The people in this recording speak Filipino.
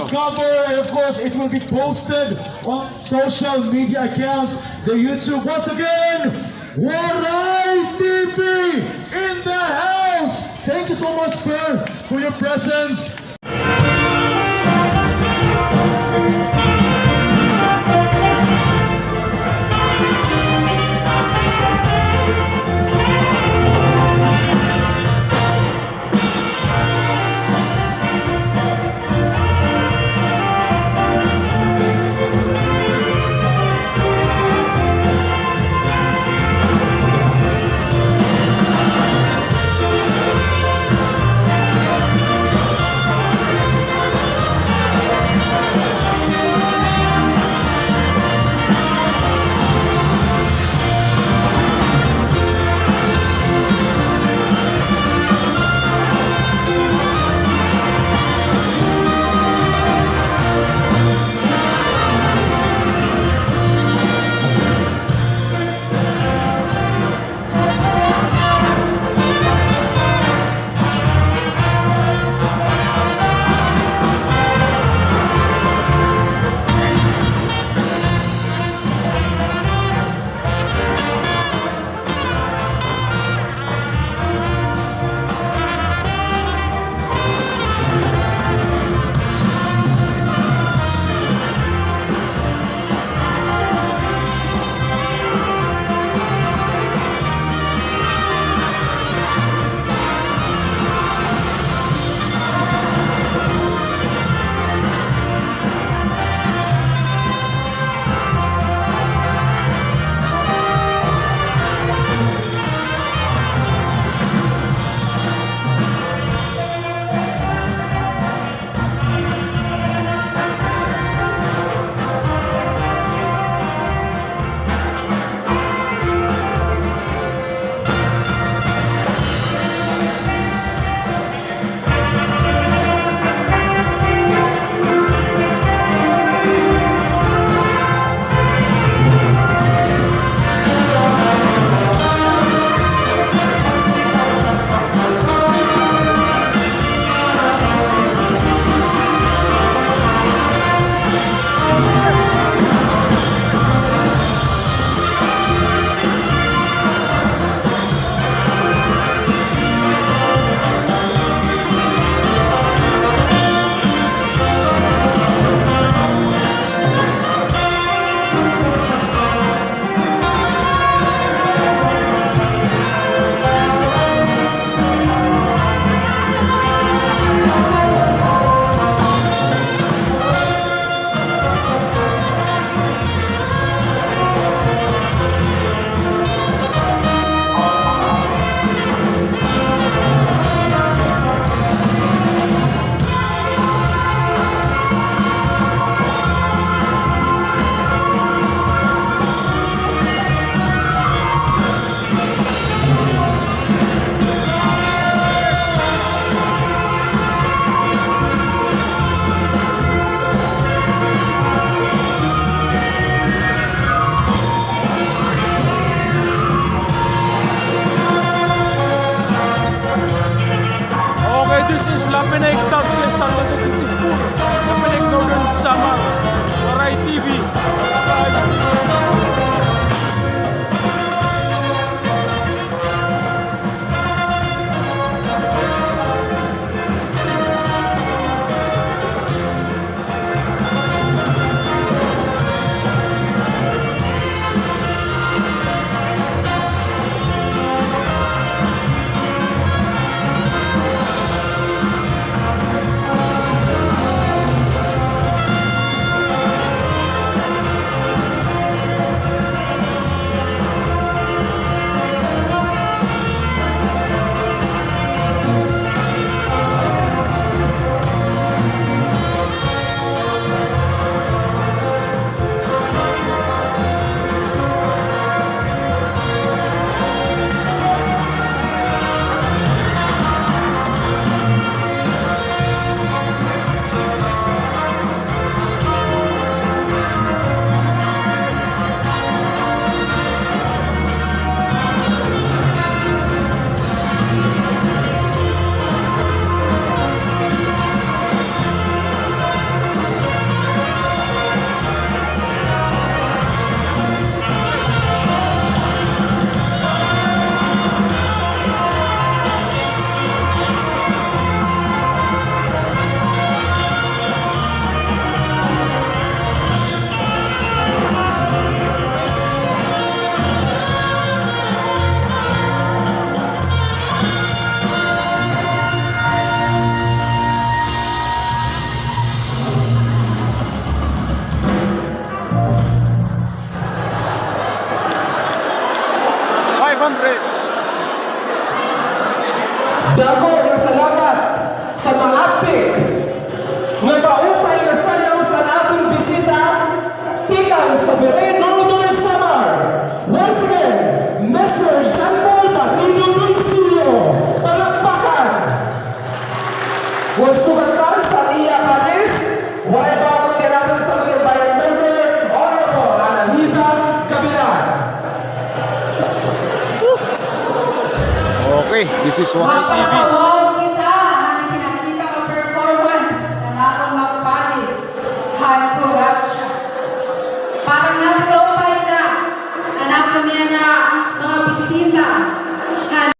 cover, and of course, it will be posted on social media accounts, the YouTube. Once again, Waray TV in the house. Thank you so much, sir, for your presence. Conrich. Dako nga salamat sa mga apik nga maupay nga sayaw sa atong bisita ikan sa Beret Northern Samar. Once again, Mr. Jean Paul Barrido Donsillo, palakpakan. Huwag sugat sa iya panis, wala bagong natin sa mga bayan member, Honorable Analiza Kabilan. Okay, this is Waray TV. Mapapawag kita ang pinakita ko performance ng akong magpadis, high corruption. Para nagkaupay na, anak niya na mga bisita,